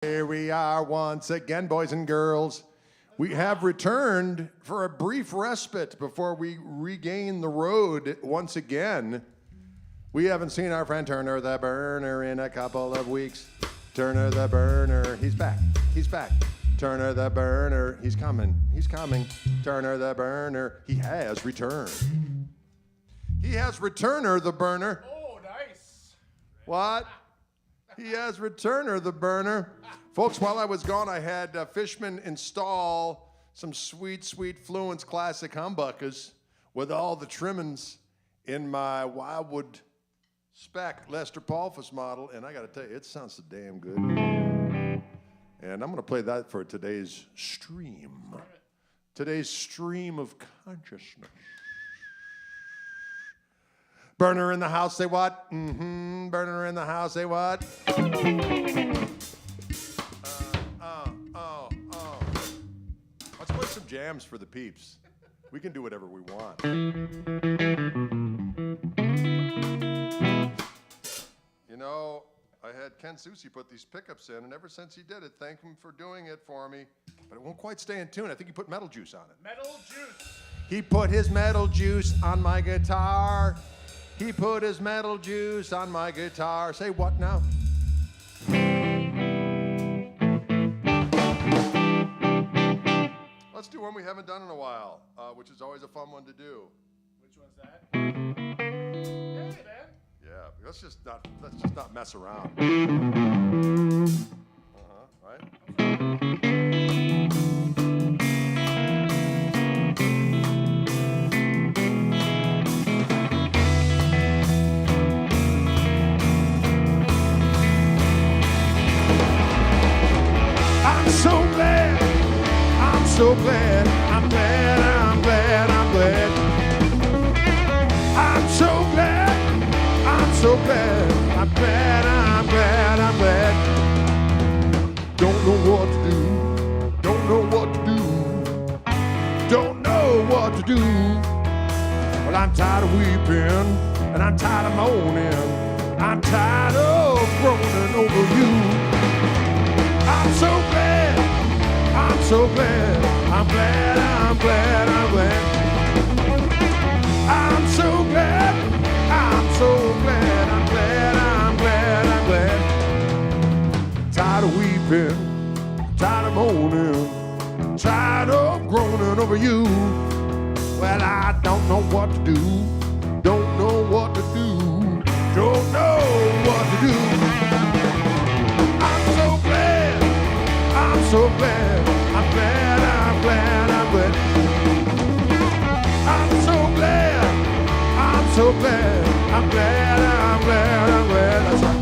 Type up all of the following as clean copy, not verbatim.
Here we are once again, boys and girls. We have returned for a brief respite before we regain the road once again. We haven't seen our friend Turner the Burner in a couple of weeks. Turner the Burner, he's back, he's back. Turner the Burner, he's coming, he's coming. Turner the Burner, he has returned. He has Returner the Burner. Oh, nice. What? He has Returner the Burner. Folks, while I was gone, I had Fishman install some sweet, sweet Fluence classic humbuckers with all the trimmings in my Wildwood spec Lester Paulfuss model, and I got to tell you, it sounds so damn good. And I'm going to play that for today's stream. Today's stream of consciousness. Burner in the house, say what? Burner in the house, say what? Let's play some jams for the peeps. We can do whatever we want. You know, I had Ken Susi put these pickups in, and ever since he did it, thank him for doing it for me. But it won't quite stay in tune. I think he put metal juice on it. Metal juice. He put his metal juice on my guitar. He put his metal juice on my guitar. Say what now? Let's do one we haven't done in a while, which is always a fun one to do. Which one's that? Hey, man. Yeah, let's just not mess around. Right? I'm so glad, I'm so glad, I'm glad, I'm glad, I'm glad. I'm so glad, I'm so glad, I'm glad, I'm glad, I'm glad. Don't know what to do, don't know what to do, don't know what to do. Well, I'm tired of weeping, and I'm tired of moaning, I'm tired of groaning over you. I'm so glad, I'm so glad, I'm glad, I'm glad, I'm glad. I'm so glad, I'm so glad, I'm glad, I'm glad, I'm glad. Tired of weeping, tired of moaning, tired of groaning over you. Well, I don't know what to do, don't know what to do, don't know what to do. I'm so glad, I'm so glad, I'm glad, I'm glad, I'm glad. I'm so glad, I'm so glad, I'm glad, I'm glad, I'm glad. That's right.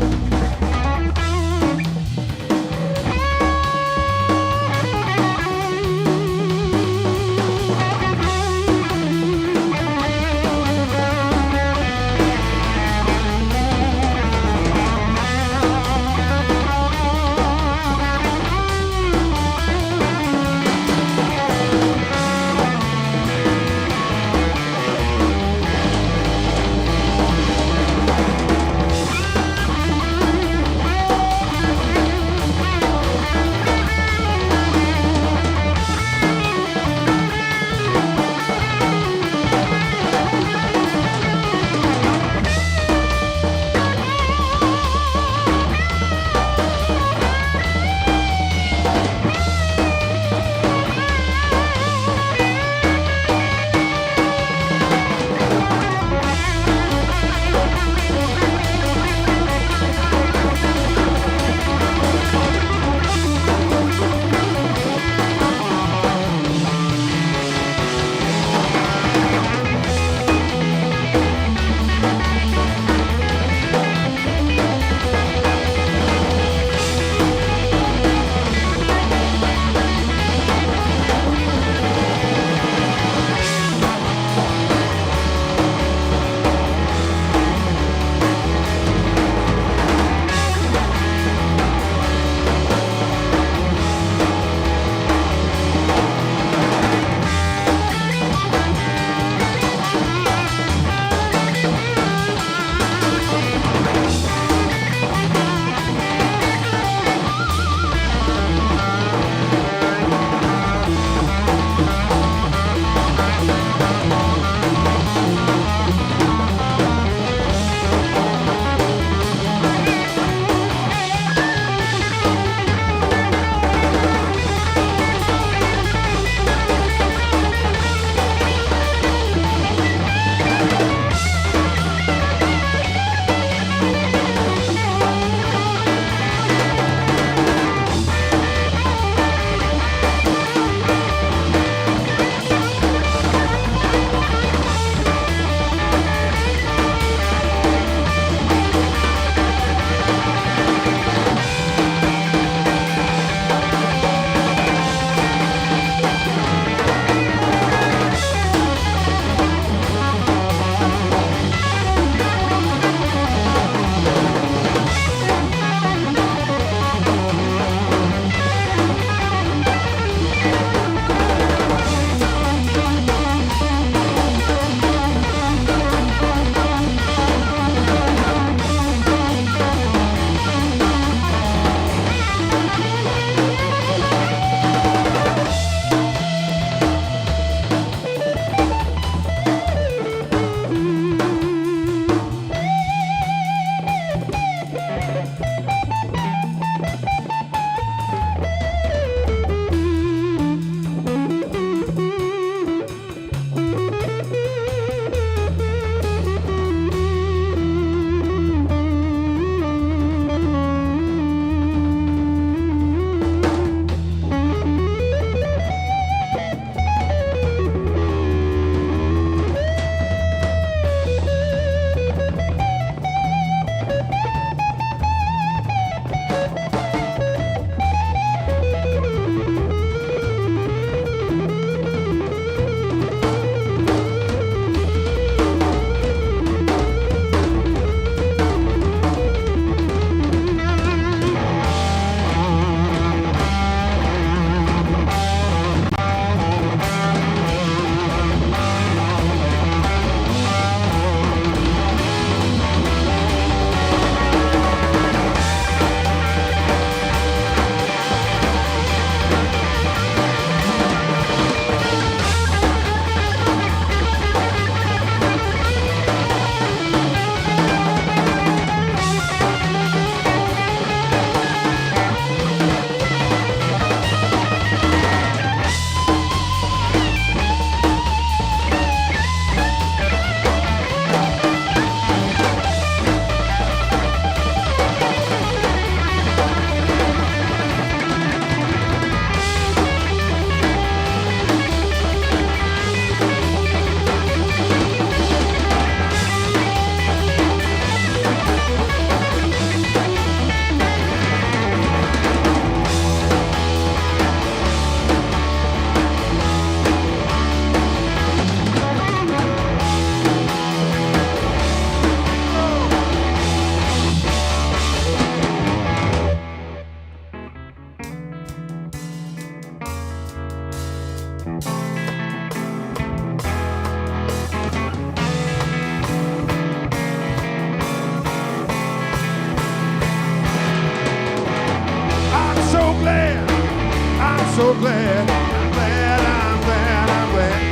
so glad, I'm glad, I'm glad, I'm glad.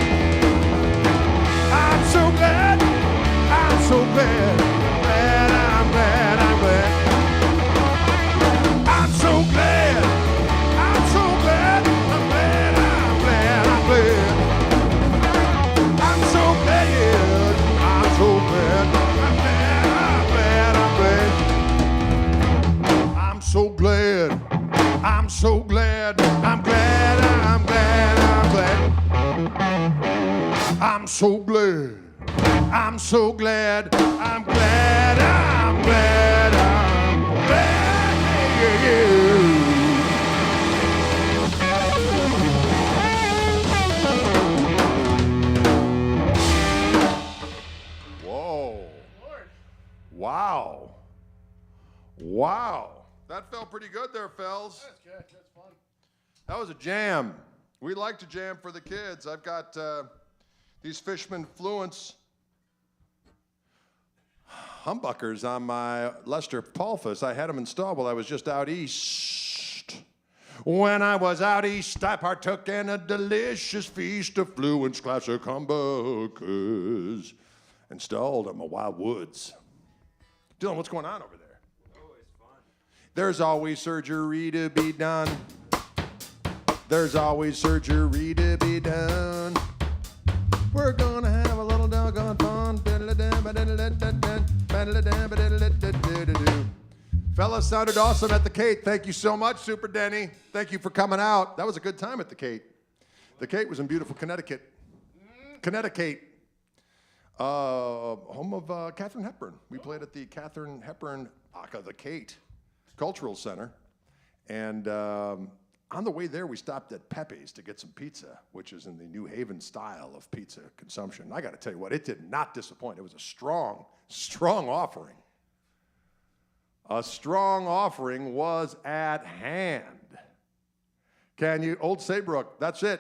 I'm so glad, I'm so glad, glad, I'm glad, I'm glad. I'm so glad, I'm so glad, I'm glad, I'm glad, I'm glad. I'm so glad, I'm so glad, I'm glad, I'm glad, I'm glad. I'm so glad, I'm so glad, I'm glad, I'm glad, I'm glad. I'm so glad, I'm so glad, I'm glad, I'm glad, I'm glad. Whoa. Lord. Wow. Wow. That felt pretty good there, fells. That's good. That's fun. That was a jam. We like to jam for the kids. I've got these Fishman Fluence humbuckers on my Lester Paulfus. I had them installed while I was just out east. When I was out east, I partook in a delicious feast of Fluence classic humbuckers. Installed them in Wild Woods. Dylan, what's going on over there? Always fun. There's always surgery to be done. There's always surgery to be done. We're gonna have a little doggone fun. Fellas, sounded awesome at the Kate. Thank you so much, Super Denny. Thank you for coming out. That was a good time at the Kate. The Kate was in beautiful Connecticut. Connecticut. Home of Katharine Hepburn. We played at the Katharine Hepburn, the Kate Cultural Center. And on the way there, we stopped at Pepe's to get some pizza, which is in the New Haven style of pizza consumption. I got to tell you what, it did not disappoint. It was a strong, strong offering. A strong offering was at hand. Can you, Old Saybrook, that's it.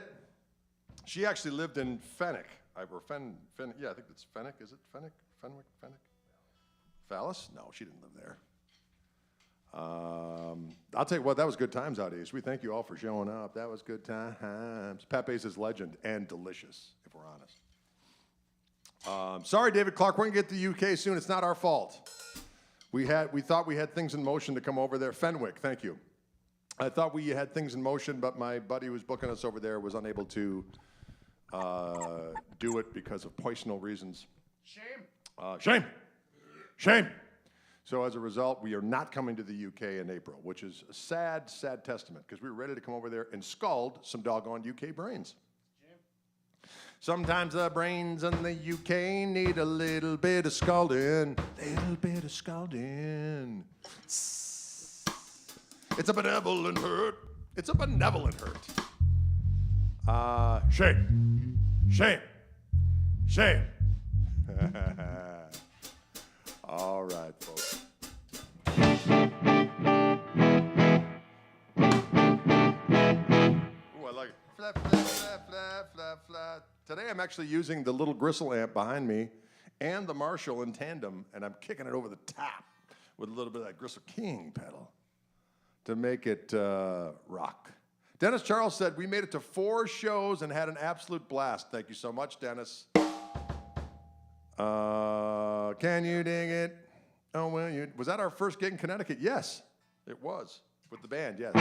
She actually lived in Fenwick. Yeah, I think it's Fenwick. Is it Fenwick? Fenwick? Fallis? No, she didn't live there. I'll tell you what, that was good times out east. We thank you all for showing up. That was good times. Pepe's is legend and delicious, if we're honest. Sorry, David Clark, we're gonna get to the UK soon. It's not our fault. We thought we had things in motion to come over there. Fenwick, thank you. I thought we had things in motion, but my buddy who was booking us over there was unable to do it because of personal reasons. Shame. Shame. So as a result, we are not coming to the UK in April, which is a sad, sad testament, because we were ready to come over there and scald some doggone UK brains. Sometimes the brains in the UK need a little bit of scalding. Little bit of scalding. It's a benevolent hurt. It's a benevolent hurt. Shame. Shame. Shame. All right, folks. Ooh, I like it. Flat, flat, flat, flat, flat, flat. Today I'm actually using the little Gristle amp behind me and the Marshall in tandem, and I'm kicking it over the top with a little bit of that Gristle King pedal to make it rock. Dennis Charles said, we made it to 4 shows and had an absolute blast. Thank you so much, Dennis. Can you dig it? Oh, well, was that our first gig in Connecticut? Yes, it was. With the band, yes.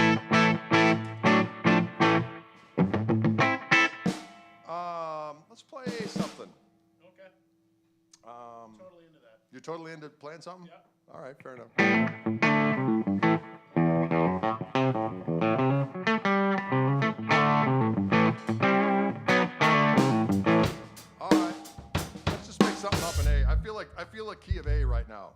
Let's play something. Okay. Totally into that. You're totally into playing something? Yeah. All right, fair enough. All right, let's just make something up in A. I feel like key of A right now.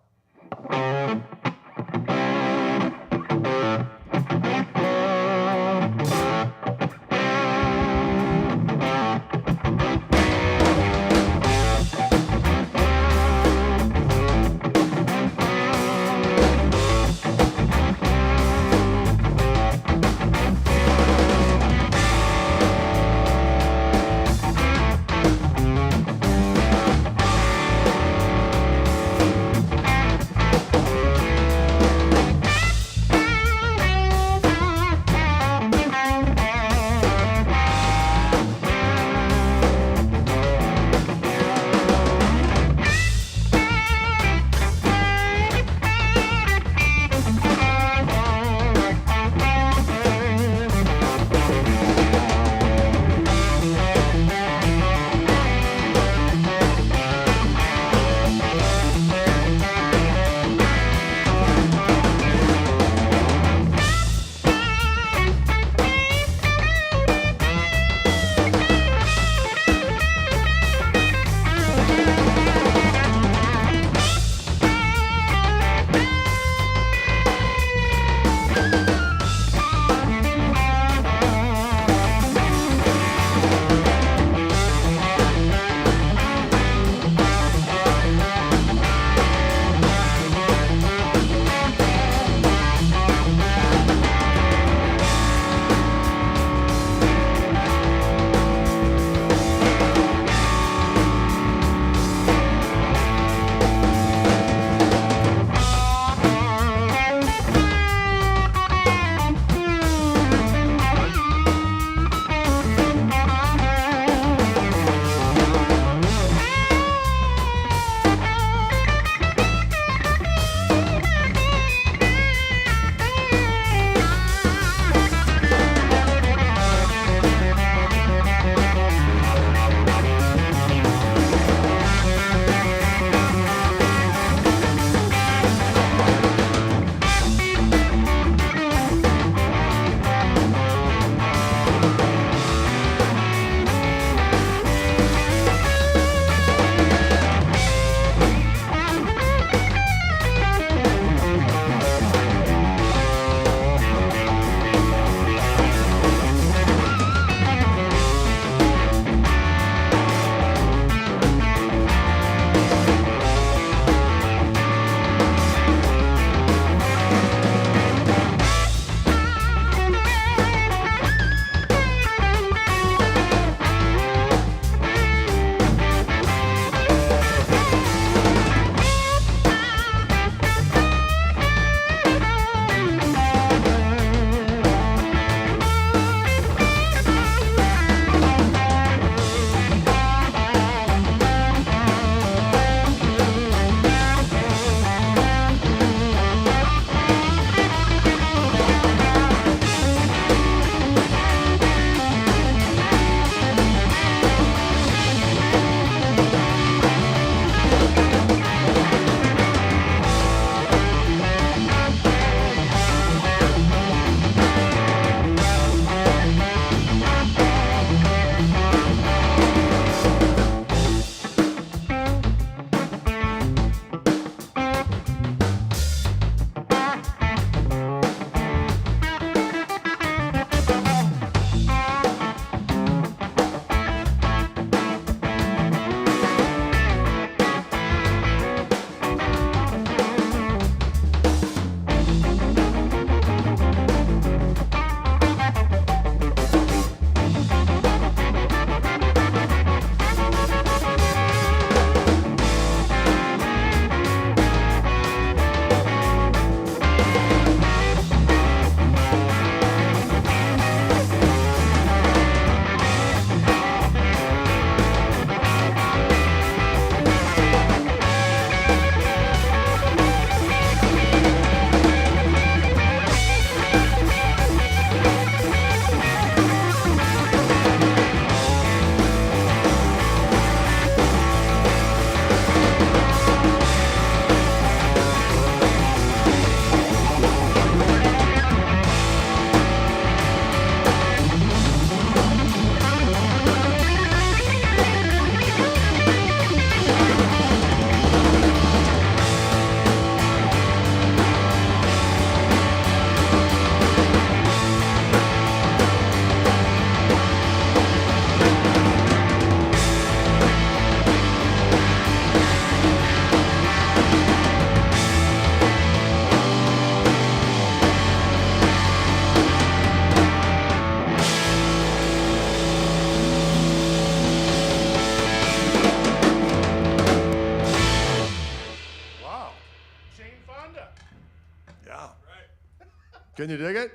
Can you dig it?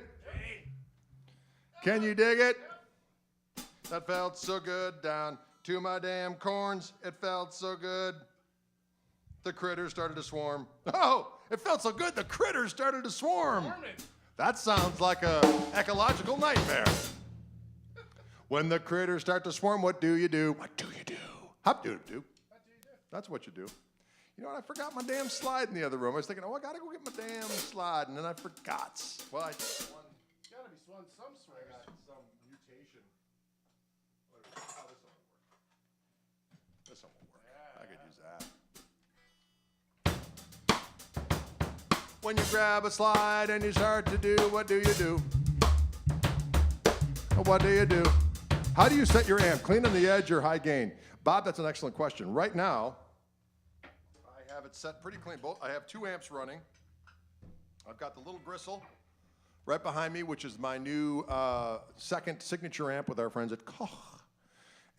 Can you dig it? That felt so good down to my damn corns. It felt so good. The critters started to swarm. Oh, it felt so good the critters started to swarm. That sounds like a ecological nightmare. When the critters start to swarm, what do you do? What do you do? Hop do do. That's what you do. You know what? I forgot my damn slide in the other room. I was thinking, oh, I gotta go get my damn slide, and then I forgot. Well, I just one. Gotta be some swing. I got some mutation. Oh, this one won't work. This one won't work. Yeah, I could use that. When you grab a slide and you start to do, what do you do? What do you do? How do you set your amp? Clean on the edge or high gain? Bob, that's an excellent question. Right now, I have it set pretty clean. I have 2 amps running. I've got the little Gristle right behind me, which is my new second signature amp with our friends at Koch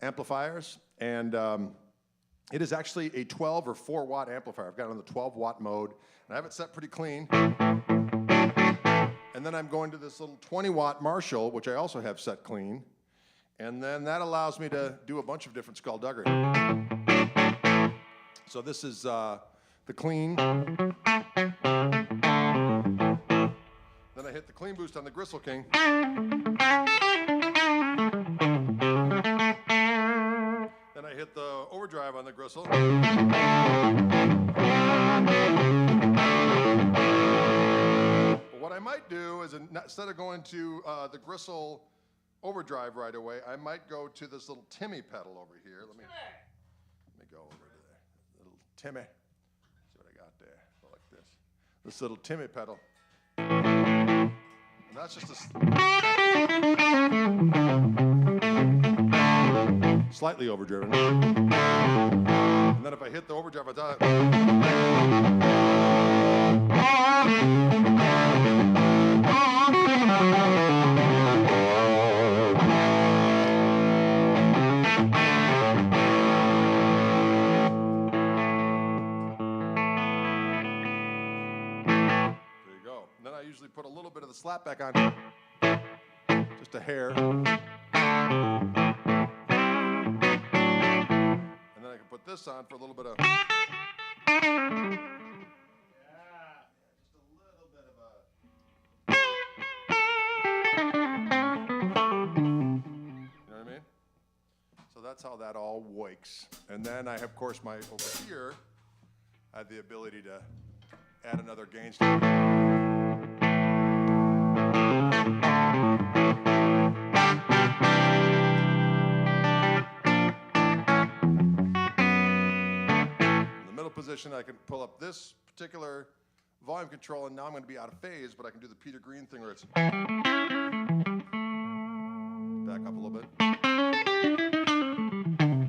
amplifiers. And it is actually a 12 or 4 watt amplifier. I've got it on the 12 watt mode, and I have it set pretty clean. And then I'm going to this little 20 watt Marshall, which I also have set clean. And then that allows me to do a bunch of different skullduggery. So this is the clean. Then I hit the clean boost on the Gristle King. Then I hit the overdrive on the Gristle. But what I might do is instead of going to the Gristle overdrive right away, I might go to this little Timmy pedal over here. Let me go over to there. Little Timmy. See what I got there. Go like this. This little Timmy pedal. And that's just a slightly overdriven. And then if I hit the overdrive, I thought. Put a little bit of the slap back on, just a hair. And then I can put this on for a little bit of. Yeah. Just a little bit of a. You know what I mean? So that's how that all works. And then I have, of course, over here, I have the ability to add another gain step. Position, I can pull up this particular volume control, and now I'm going to be out of phase, but I can do the Peter Green thing where it's back up a little bit.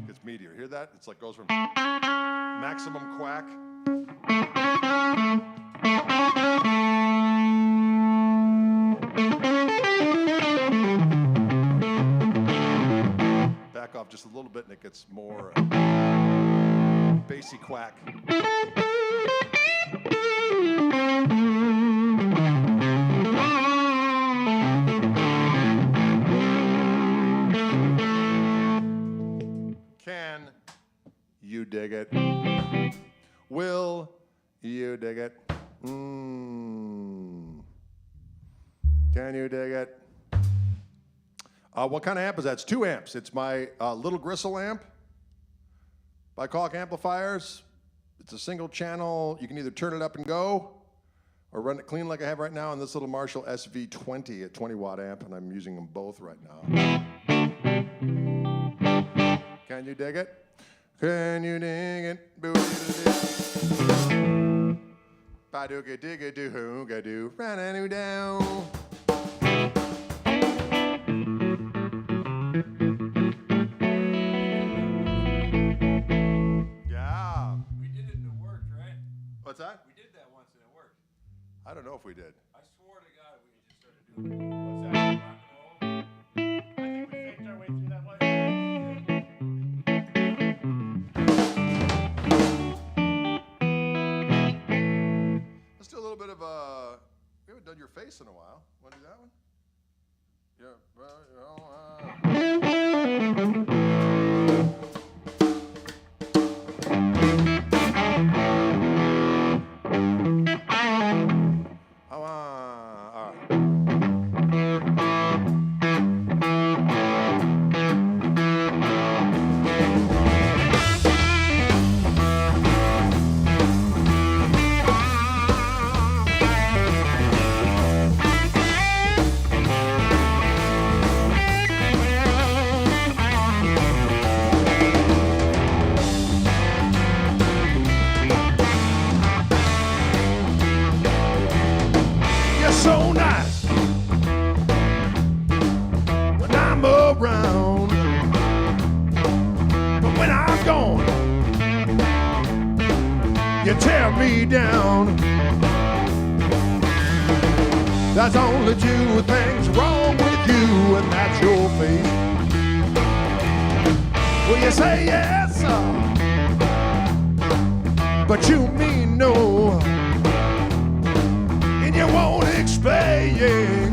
It's meteor. Hear that? It's like goes from maximum quack. Back off just a little bit, and it gets more bassy quack. Can you dig it? Will you dig it? Can you dig it? What kind of amp is that? It's 2 amps. It's my little Gristle amp by Koch amplifiers. It's a single channel. You can either turn it up and go or run it clean like I have right now, and this little Marshall SV20 at 20 watt amp, and I'm using them both right now. Can you dig it? Can you dig it? Ba-do-ga-dig-a-doo-hoo-ga-doo, ra-na-doo-down. What's that? We did that once and it worked. I don't know if we did. I swore to God we just started doing it. What's that? Rock and roll? I think we faked our way through that one. Let's do a little bit of we haven't done your face in a while. You're so nice when I'm around, but when I'm gone, you tear me down. There's only two things wrong with you, and that's your face. Well, you say yes, but you mean no. And you won't explain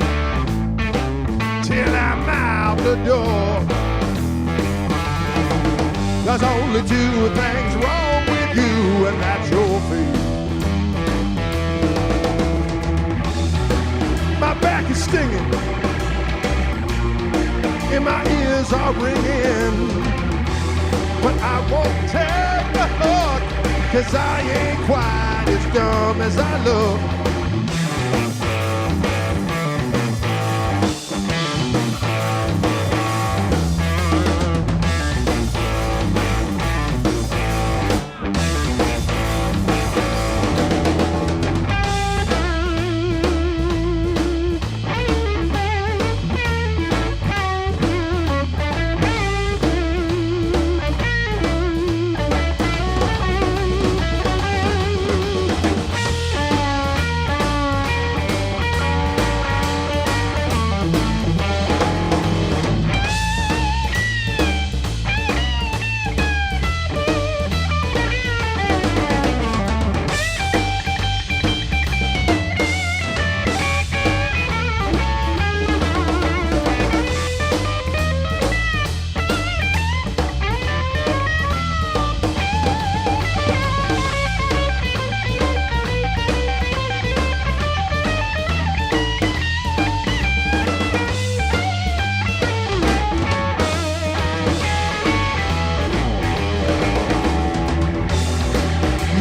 till I'm out the door. There's only two things wrong with you, and that's your face. My back is stinging, and my ears are ringing, but I won't tell the heart, 'cause I ain't quite as dumb as I look.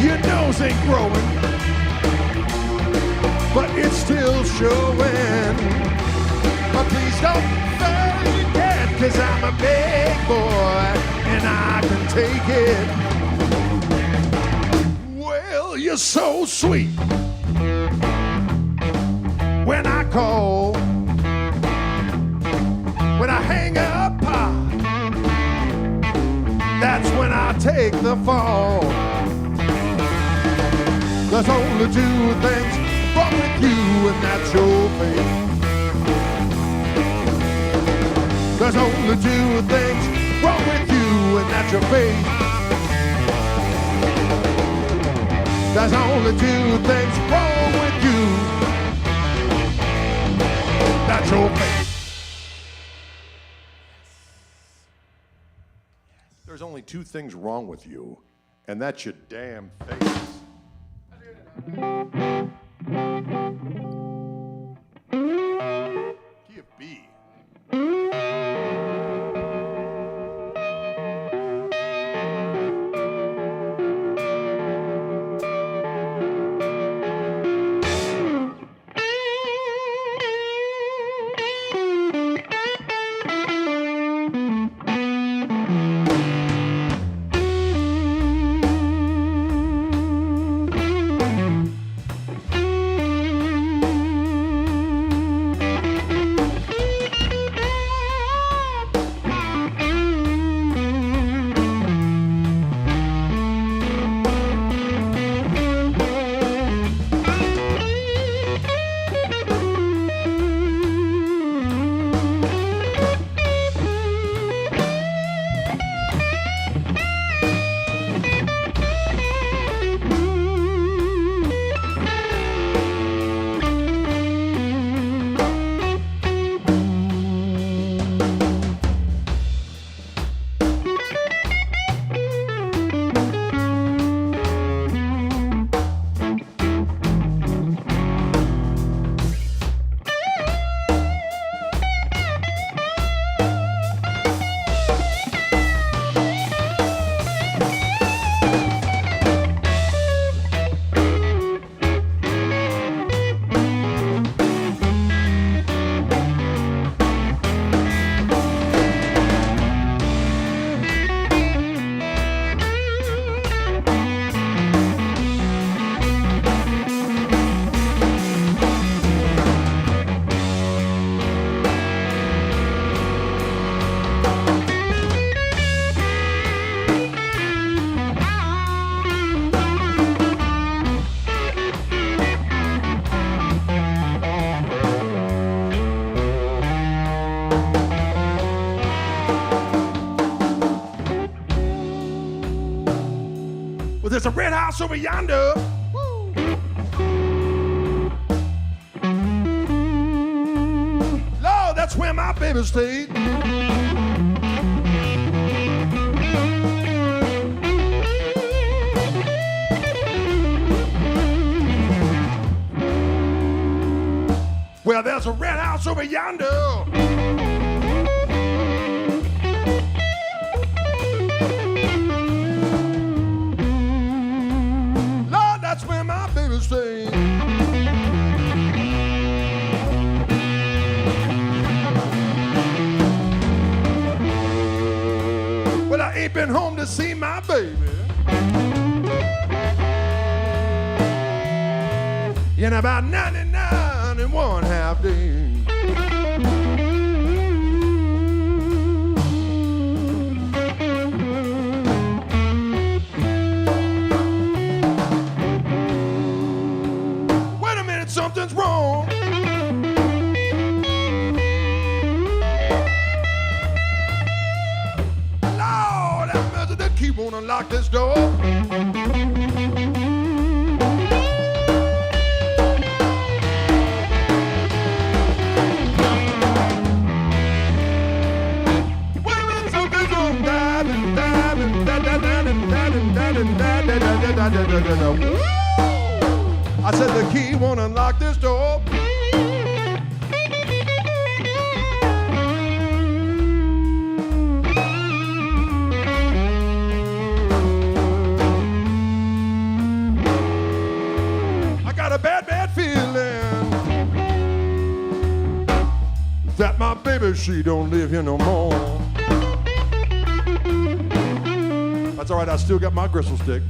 Your nose ain't growing, but it's still showing. But please don't fake it, 'cause I'm a big boy and I can take it. Well, you're so sweet when I call, when I hang up, that's when I take the fall. There's only two things wrong with you, and that's your face. There's only two things wrong with you, and that's your face. There's only two things wrong with you. That's your face. There's only two things wrong with you, and that's your damn face. Key of B. there's a red house over yonder. Woo. Lord, that's where my baby stayed. Well, there's a red house over yonder. Lord, that's where my baby stays. Well, I ain't been home to see my baby in about 99 and 1/2 days. Wait a minute, something's wrong. Lord, have mercy, the key won't unlock this door. I said the key won't unlock this door. I got a bad feeling that my baby, she don't live here no more. That's all right, I still got my gristle stick.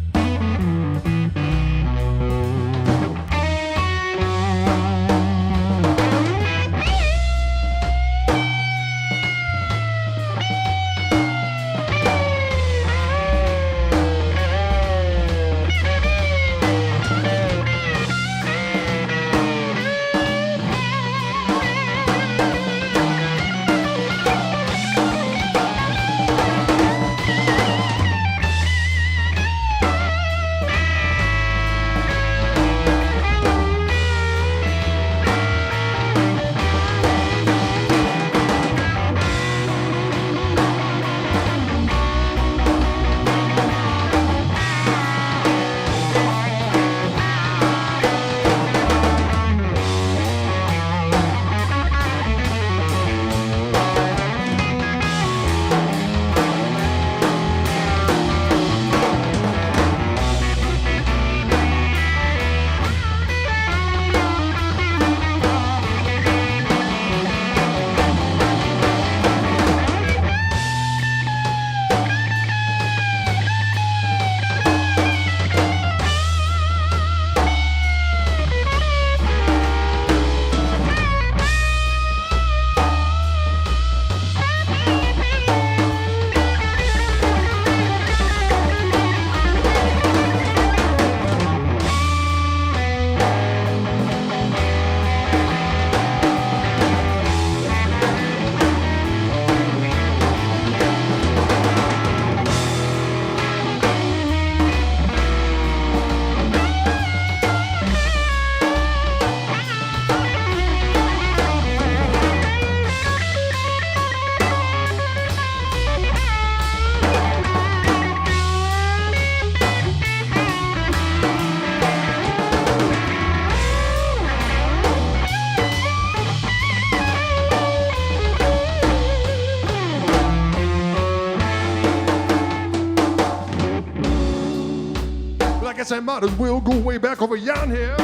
Guess I might as well go way back over yonder here.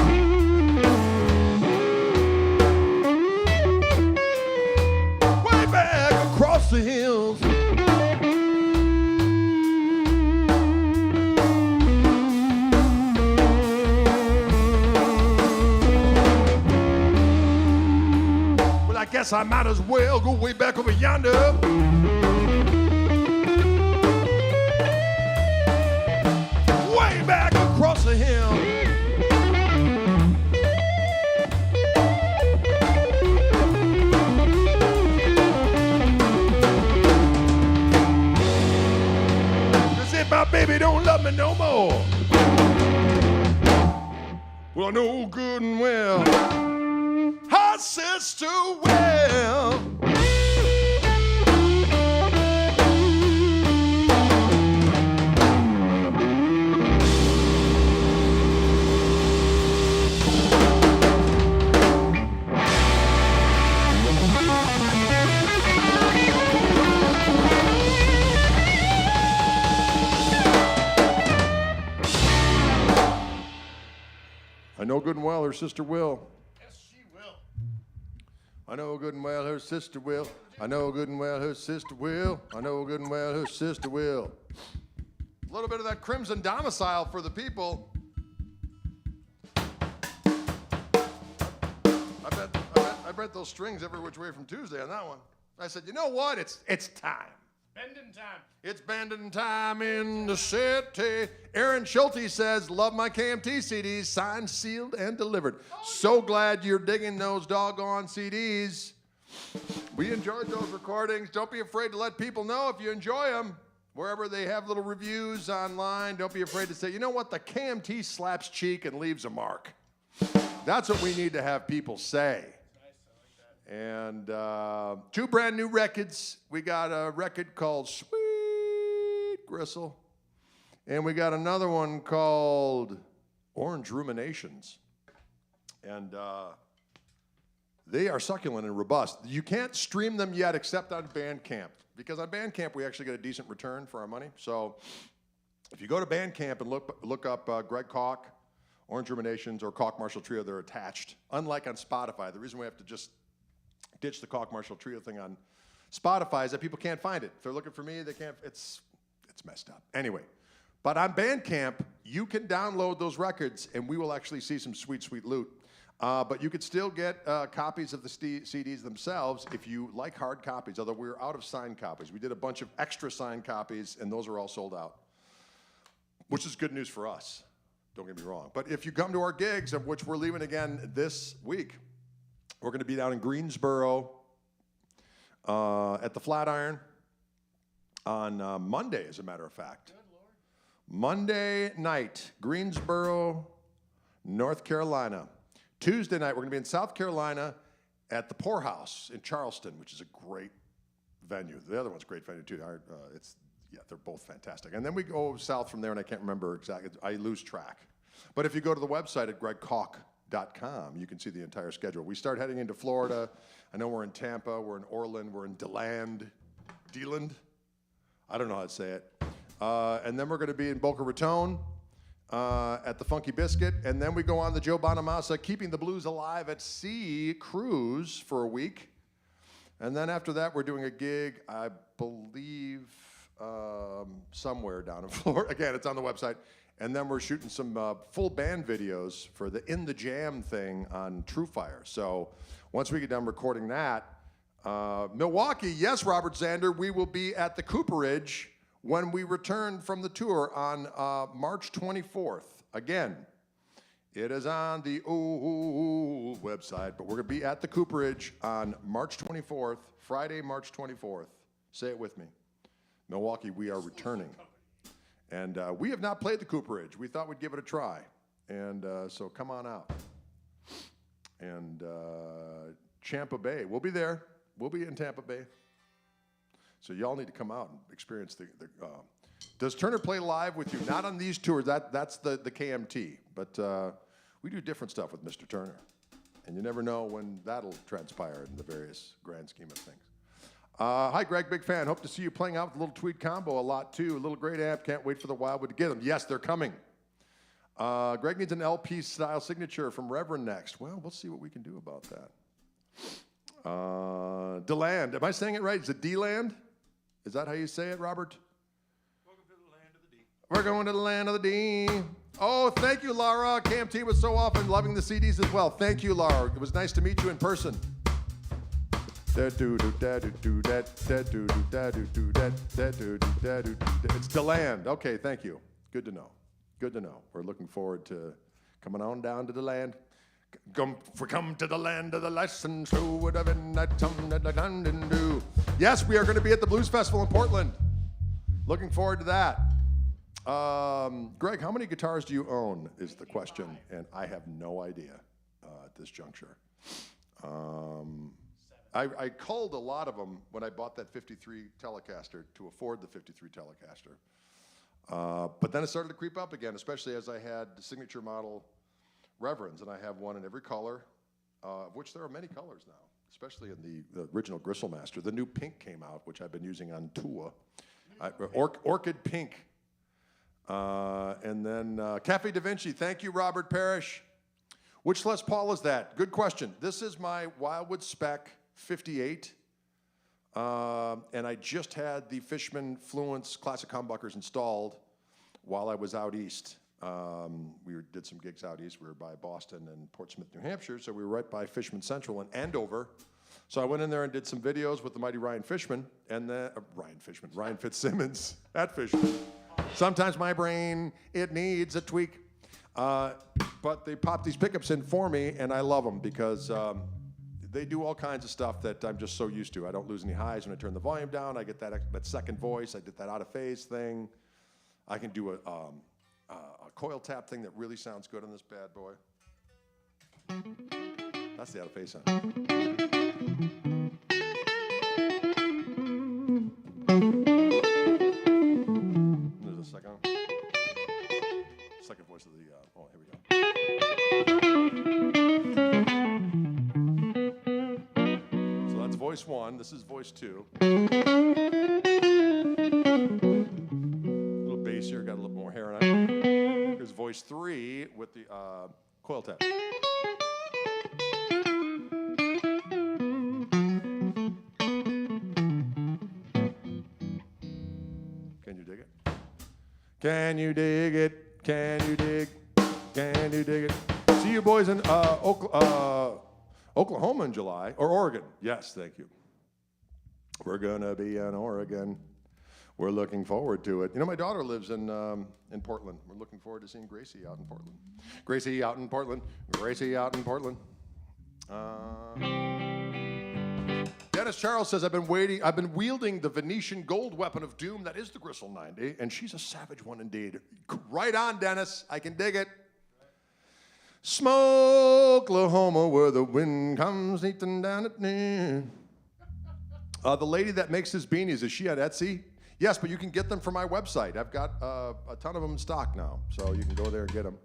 Way back across the hills. Well, I guess I might as well go way back over yonder. Back across the hill. They said my baby don't love me no more. Well, I know good and well her sister will. I know good and well her sister will. Yes, she will. I know good and well her sister will. I know good and well her sister will. I know good and well her sister will. A little bit of that Crimson Domicile for the people. I bet those strings every which way from Tuesday on that one. I said, you know what? It's time. Bending time. It's bending time in the city. Aaron Schulte says, love my KMT CDs, signed, sealed, and delivered. So glad you're digging those doggone CDs. We enjoyed those recordings. Don't be afraid to let people know if you enjoy them. Wherever they have little reviews online, don't be afraid to say, you know what, the KMT slaps cheek and leaves a mark. That's what we need to have people say. And 2 brand new records. We got a record called Sweet Gristle. And we got another one called Orange Ruminations. And they are succulent and robust. You can't stream them yet except on Bandcamp. Because on Bandcamp, we actually get a decent return for our money. So if you go to Bandcamp and look up Greg Koch, Orange Ruminations, or Koch Marshall Trio, they're attached. Unlike on Spotify, the reason we have to just ditch the Koch Marshall Trio thing on Spotify is that people can't find it. If they're looking for me, they can't. It's messed up. Anyway, but on Bandcamp, you can download those records, and we will actually see some sweet, sweet loot. But you could still get copies of the CDs themselves if you like hard copies, although we're out of signed copies. We did a bunch of extra signed copies, and those are all sold out, which is good news for us. Don't get me wrong. But if you come to our gigs, of which we're leaving again this week, we're going to be down in Greensboro at the Flatiron on Monday, as a matter of fact. Good Lord. Monday night, Greensboro, North Carolina. Tuesday night, we're going to be in South Carolina at the Poorhouse in Charleston, which is a great venue. The other one's a great venue, too. They're both fantastic. And then we go south from there, and I can't remember exactly. I lose track. But if you go to the website at gregkoch.com, you can see the entire schedule. We start heading into Florida. I know we're in Tampa, we're in Orland, we're in DeLand. I don't know how to say it. And then we're going to be in Boca Raton at the Funky Biscuit. And then we go on the Joe Bonamassa Keeping the Blues Alive at Sea cruise for a week. And then after that, we're doing a gig, I believe, somewhere down in Florida. Again, it's on the website. And then we're shooting some full band videos for the In the Jam thing on True Fire. So once we get done recording that, Milwaukee, yes, Robert Zander, we will be at the Cooperage when we return from the tour on March 24th. Again, it is on the old website, but we're going to be at the Cooperage on March 24th, Friday, March 24th. Say it with me. Milwaukee, we are returning. And we have not played the Cooperage. We thought we'd give it a try. And so come on out. And Tampa Bay, we'll be there. We'll be in Tampa Bay. So y'all need to come out and experience the does Turner play live with you? Not on these tours. That's the KMT. But we do different stuff with Mr. Turner. And you never know when that'll transpire in the various grand scheme of things. Hi, Greg, big fan. Hope to see you playing out with the Little Tweed combo a lot, too. A little great amp. Can't wait for the Wildwood to get them. Yes, they're coming. Greg needs an LP-style signature from Reverend next. Well, we'll see what we can do about that. DeLand. Am I saying it right? Is it D-Land? Is that how you say it, Robert? Welcome to the land of the D. We're going to the land of the D. Oh, thank you, Laura. KMT was so often loving the CDs as well. Thank you, Laura. It was nice to meet you in person. It's DeLand. Okay, thank you. Good to know. Good to know. We're looking forward to coming on down to the land. Come to the land of the lessons who would have been that do. Yes, we are going to be at the Blues Festival in Portland. Looking forward to that. Greg, how many guitars do you own is the question, and I have no idea at this juncture. I culled a lot of them when I bought that 53 Telecaster to afford the 53 Telecaster. But then it started to creep up again, especially as I had the signature model Reverends, and I have one in every color, of which there are many colors now, especially in the original Gristletime. The new pink came out, which I've been using on tour. Orchid pink. And then Cafe Da Vinci, thank you, Robert Parrish. Which Les Paul is that? Good question. This is my Wildwood Spec 58. And I just had the Fishman Fluence Classic humbuckers installed while I was out east. We did some gigs out east. We were by Boston and Portsmouth, New Hampshire, so we were right by Fishman Central in Andover. So I went in there and did some videos with the mighty Ryan Fishman, and then Ryan Fitzsimmons at Fishman. Sometimes my brain, it needs a tweak. But they pop these pickups in for me, and I love them because they do all kinds of stuff that I'm just so used to. I don't lose any highs when I turn the volume down. I get that second voice. I did that out of phase thing. I can do a coil tap thing that really sounds good on this bad boy. That's the out of phase sound. There's a second voice of the, oh, here we go. So that's voice one. This is voice two. A little bassier, got a little more hair on it. Here's voice three with the coil tap. Can you dig it? Can you dig it? Can you dig? Can you dig it? See you boys in Oklahoma in July, or Oregon. Yes, thank you. We're gonna be in Oregon. We're looking forward to it. You know, my daughter lives in Portland. We're looking forward to seeing Gracie out in Portland. Gracie out in Portland. Gracie out in Portland. Dennis Charles says, I've been wielding the Venetian gold weapon of doom that is the Gristle 90, and she's a savage one indeed. Right on, Dennis. I can dig it. Smoke, Oklahoma, where the wind comes sneaking down at noon. The lady that makes his beanies, is she on Etsy? Yes, but you can get them from my website. I've got a ton of them in stock now, so you can go there and get them.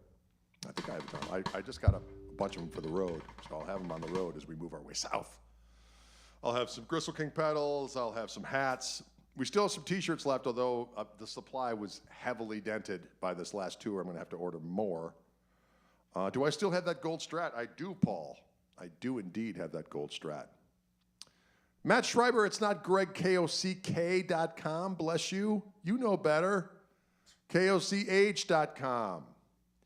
I think I have a ton. I just got a bunch of them for the road, so I'll have them on the road as we move our way south. I'll have some Gristle King pedals. I'll have some hats. We still have some T-shirts left, although the supply was heavily dented by this last tour. I'm going to have to order more. Do I still have that gold Strat? I do, Paul. I do indeed have that gold Strat. Matt Schreiber, it's not Greg, KOCK.com. Bless you. You know better. KOCH.com.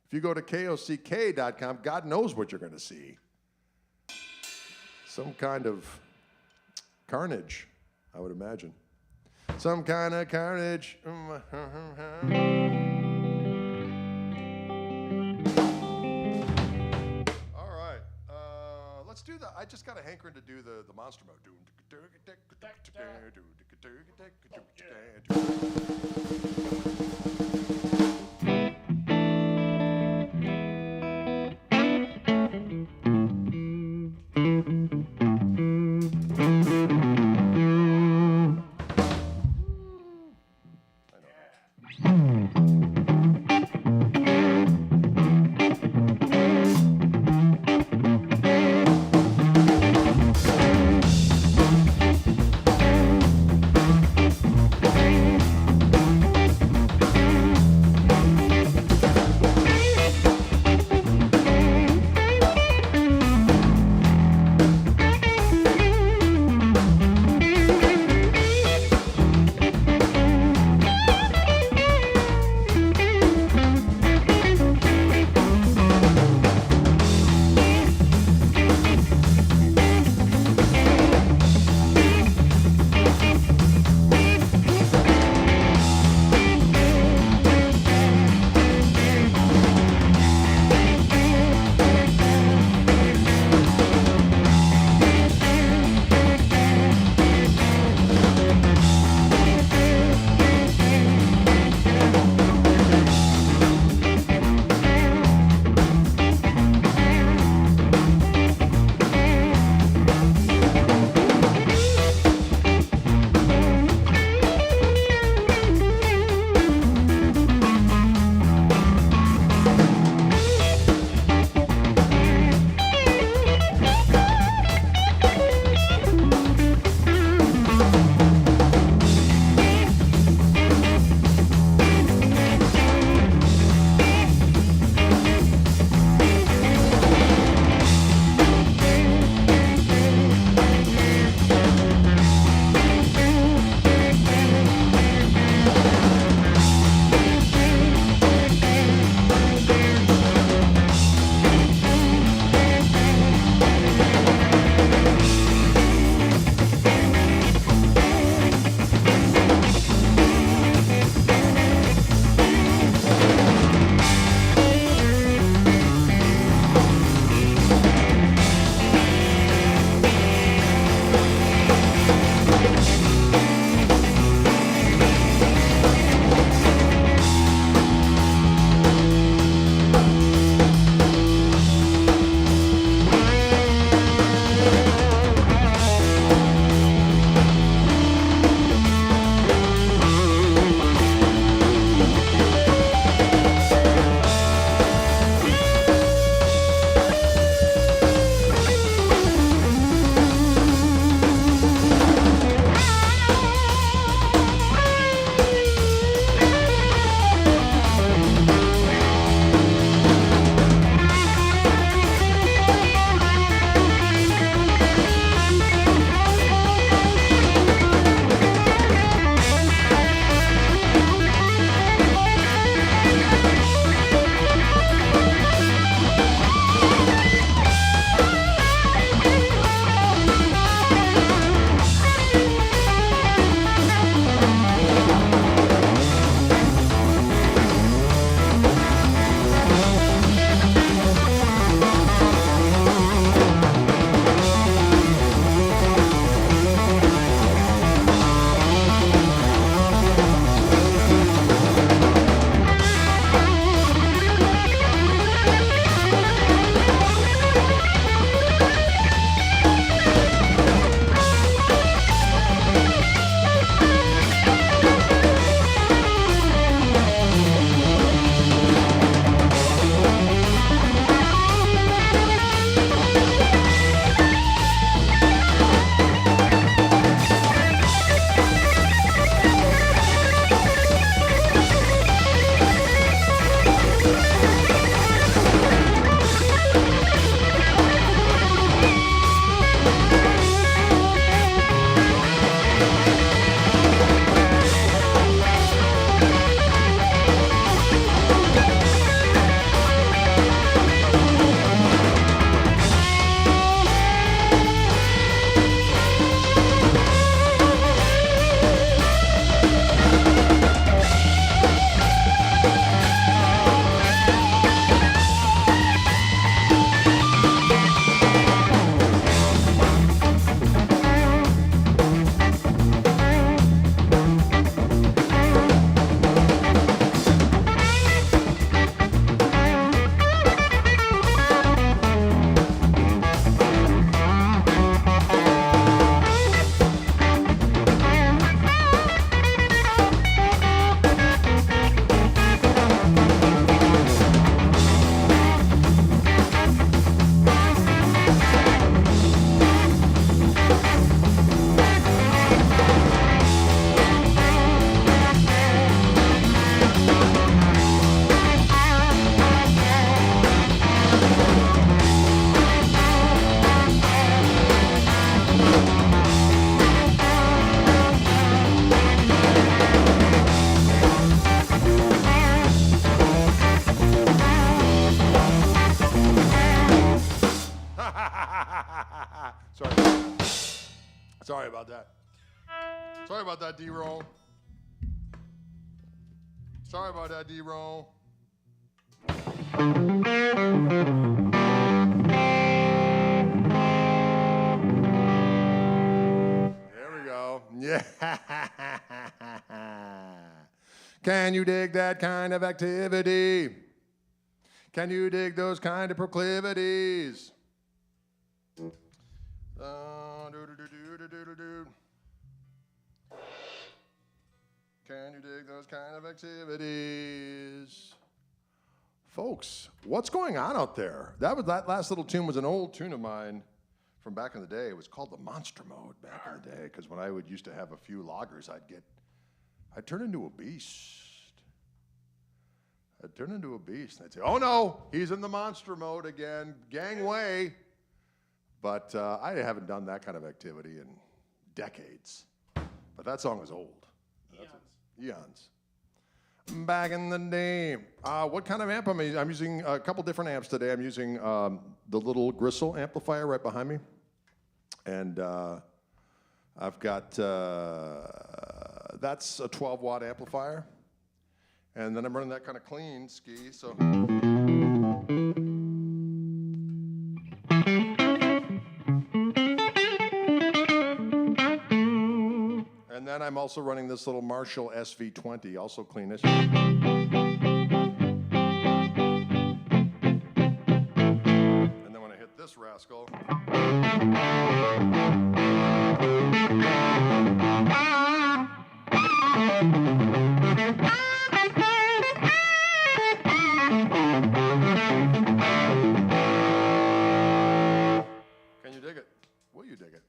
If you go to KOCK.com, God knows what you're going to see. Some kind of carnage, I would imagine. Some kind of carnage. All right. Let's do that. I just got a hankering to do the monster mode. Sorry about that, D-roll. Sorry about that, D-roll. There we go. Yeah. Can you dig that kind of activity? Can you dig those kind of proclivities? Can you dig those kind of activities? Folks, what's going on out there? That last little tune was an old tune of mine from back in the day. It was called the Monster Mode back in the day, because when I used to have a few loggers, I'd turn into a beast. I'd turn into a beast, and I'd say, oh no, he's in the monster mode again, gangway. But I haven't done that kind of activity in decades. But that song was old. Eons. Back in the day. What kind of amp am I using? I'm using a couple different amps today. I'm using the little Gristle amplifier right behind me. And I've got, that's a 12-watt amplifier. And then I'm running that kind of clean ski, so. And then I'm also running this little Marshall SV20, also cleanish. And then when I hit this rascal. Can you dig it? Will you dig it?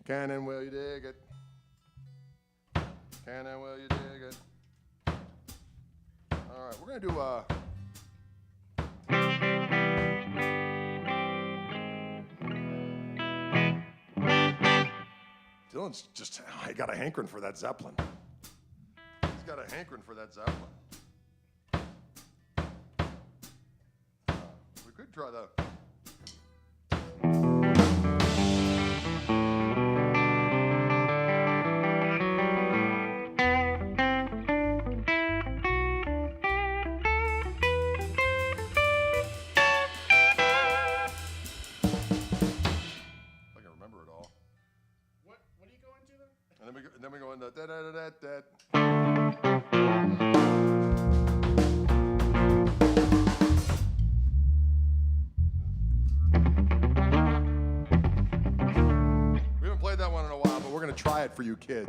Can and will you dig it? Can and will you dig it? All right, we're gonna do Dylan's just, I got a hankering for that Zeppelin. He's got a hankering for that Zeppelin. We could try that. And then we go into da-da-da-da-da. We haven't played that one in a while, but we're going to try it for you kids.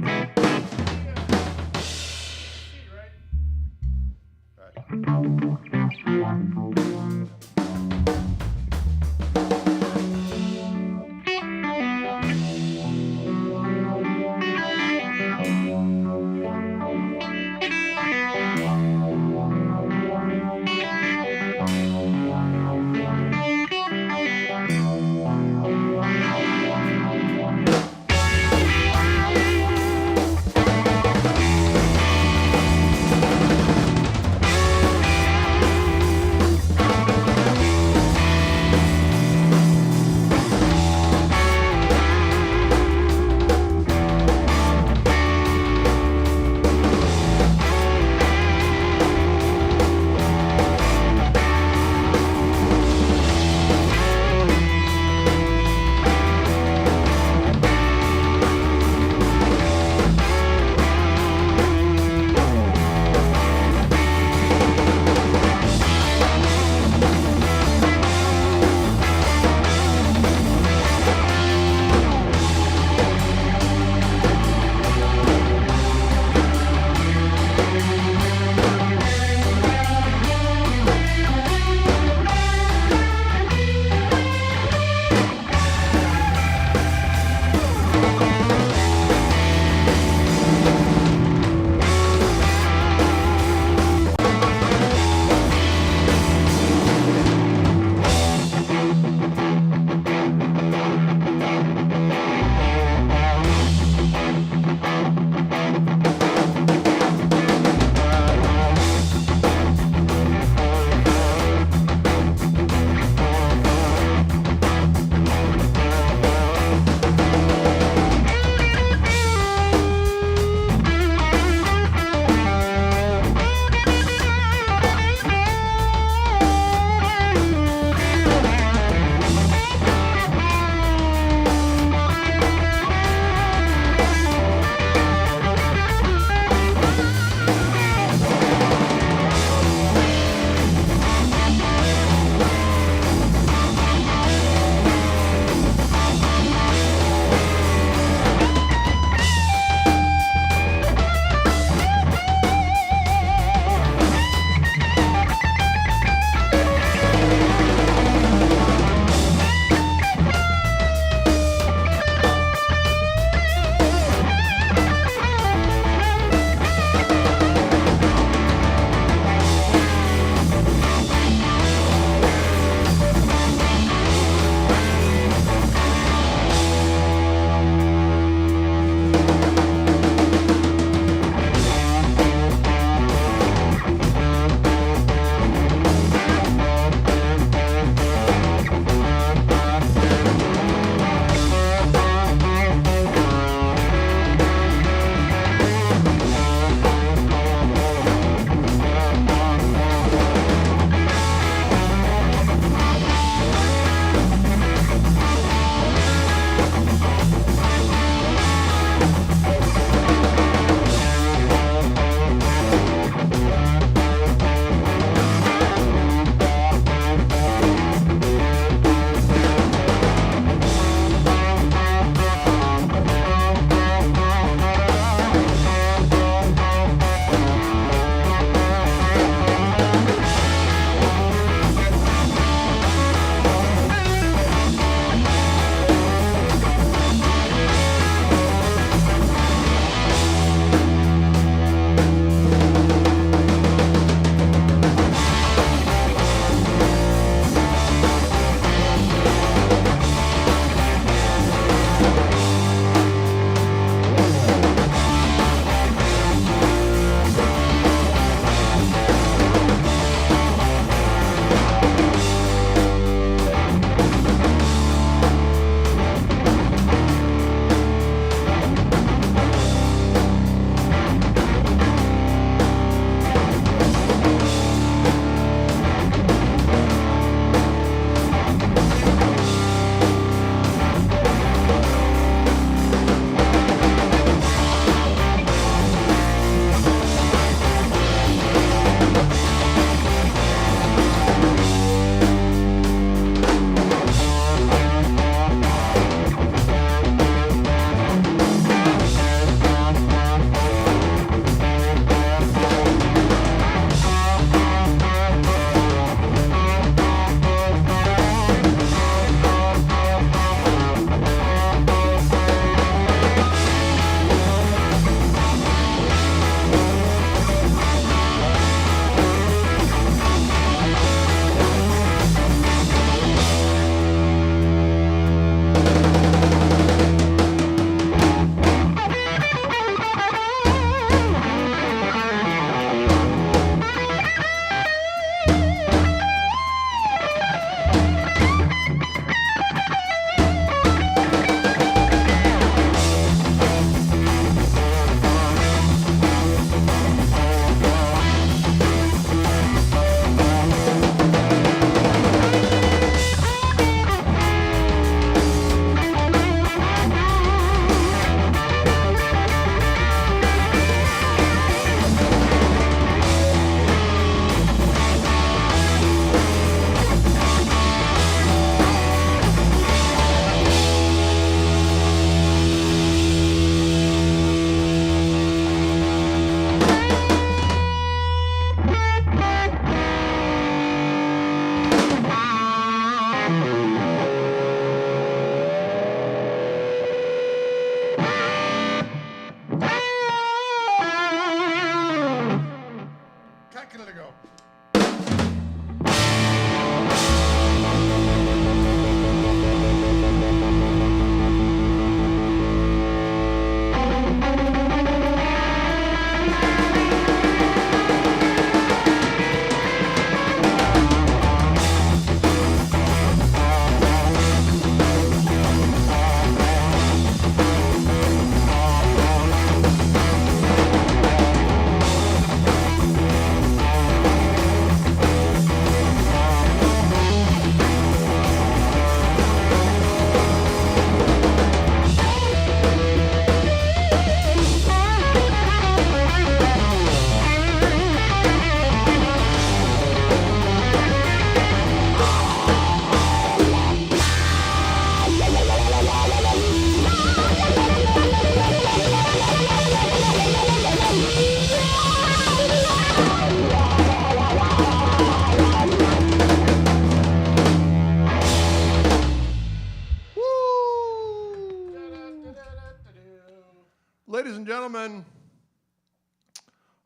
gentlemen,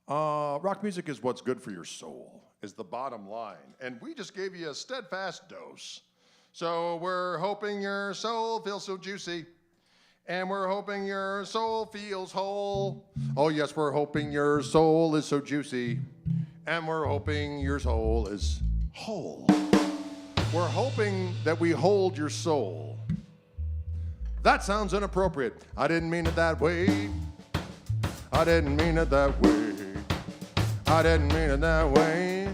rock music is what's good for your soul, is the bottom line. And we just gave you a steadfast dose. So we're hoping your soul feels so juicy. And we're hoping your soul feels whole. Oh, yes, we're hoping your soul is so juicy. And we're hoping your soul is whole. We're hoping that we hold your soul. That sounds inappropriate. I didn't mean it that way. I didn't mean it that way. I didn't mean it that way.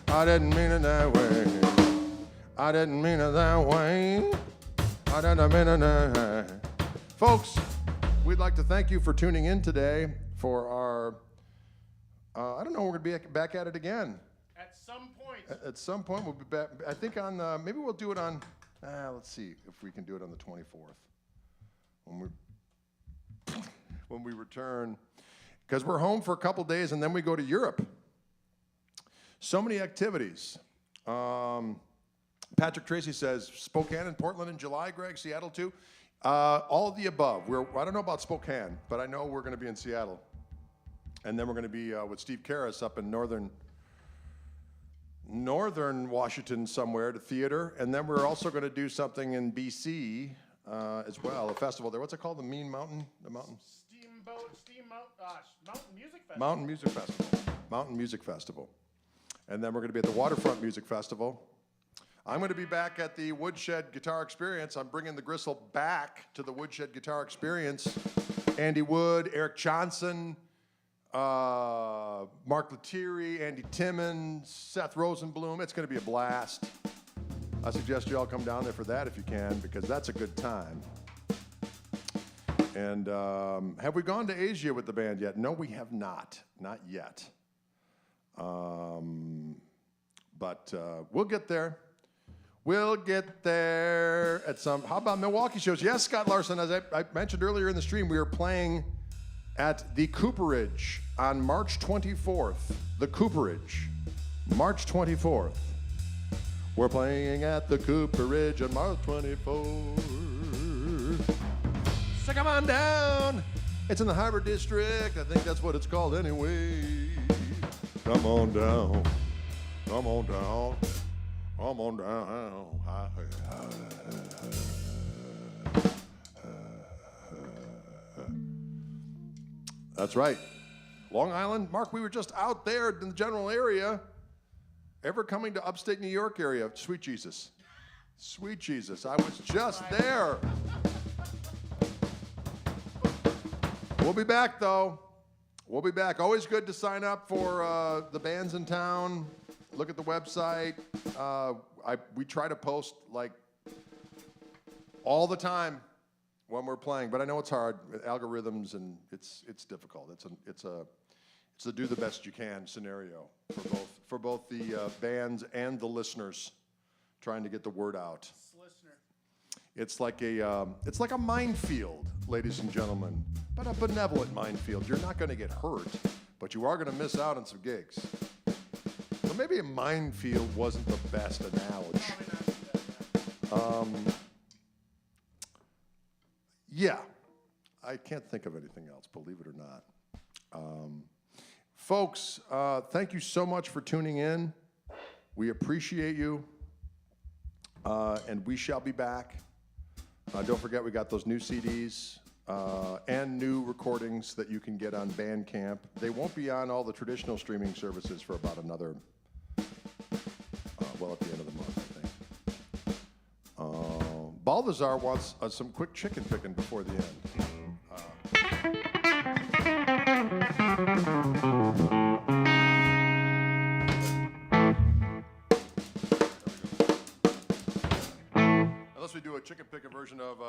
I didn't mean it that way. I didn't mean it that way. I didn't mean it that way. Folks, we'd like to thank you for tuning in today for our, I don't know, we're going to be back at it again. At some point. At some point, we'll be back. I think on, maybe we'll do it on, let's see if we can do it on the 24th. When we return, because we're home for a couple days and then we go to Europe. So many activities. Patrick Tracy says Spokane and Portland in July, Greg, Seattle too. All of the above. I don't know about Spokane, but I know we're going to be in Seattle. And then we're going to be with Steve Karras up in northern Washington somewhere, to theater. And then we're also going to do something in BC as well, a festival there. What's it called? The Mountain Mountain Music Festival. Mountain Music Festival. Mountain Music Festival. And then we're going to be at the Waterfront Music Festival. I'm going to be back at the Woodshed Guitar Experience. I'm bringing the Gristle back to the Woodshed Guitar Experience. Andy Wood, Eric Johnson, Mark Lettieri, Andy Timmons, Seth Rosenblum. It's going to be a blast. I suggest you all come down there for that if you can, because that's a good time. And have we gone to Asia with the band yet? No, we have not. Not yet. But we'll get there. We'll get there at some. How about Milwaukee shows? Yes, Scott Larson, as I mentioned earlier in the stream, we are playing at the Cooperage on March 24th. The Cooperage, March 24th. We're playing at the Cooperage on March 24th. So come on down. It's in the Harbor District. I think that's what it's called anyway. Come on down. Come on down. Come on down. That's right. Long Island. Mark, we were just out there in the general area. Ever coming to upstate New York area? Sweet Jesus. Sweet Jesus. I was just there. We'll be back, though. We'll be back. Always good to sign up for the bands in town. Look at the website. We try to post like all the time when we're playing, but I know it's hard with algorithms, and it's difficult. It's a do the best you can scenario for both the bands and the listeners, trying to get the word out. It's like a minefield, ladies and gentlemen, but a benevolent minefield. You're not going to get hurt, but you are going to miss out on some gigs. So maybe a minefield wasn't the best analogy. Yeah, I can't think of anything else, believe it or not. Folks, thank you so much for tuning in. We appreciate you, and we shall be back. Don't forget, we got those new CDs and new recordings that you can get on Bandcamp. They won't be on all the traditional streaming services for about another, at the end of the month, I think. Balthazar wants some quick chicken picking before the end. Unless we do a chicken picker version of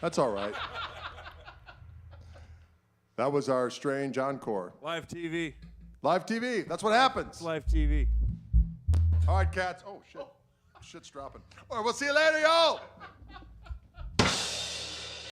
That's all right. That was our strange encore. Live TV. Live TV. That's what happens. It's live TV. All right, cats. Oh, shit. Shit's dropping. All right, we'll see you later, y'all.